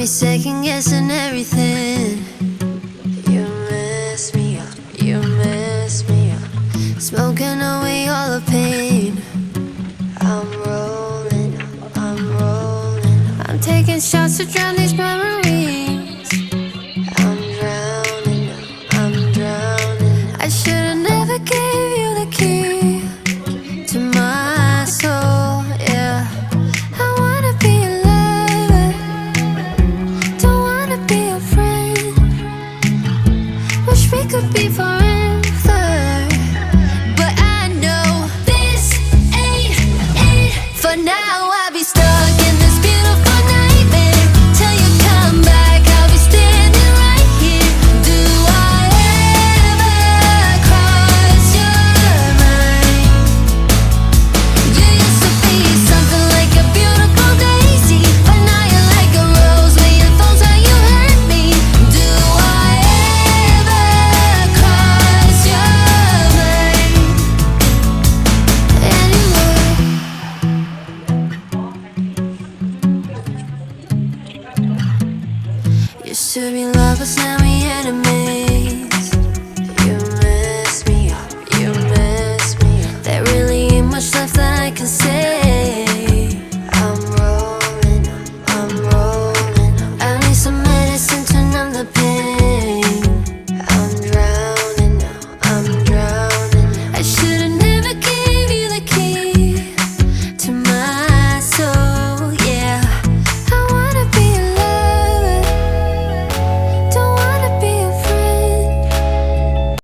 me second guessing everything. You mess me up, you mess me up. Smoking away all the pain. I'm rolling, I'm rolling. I'm taking shots to drown these memories.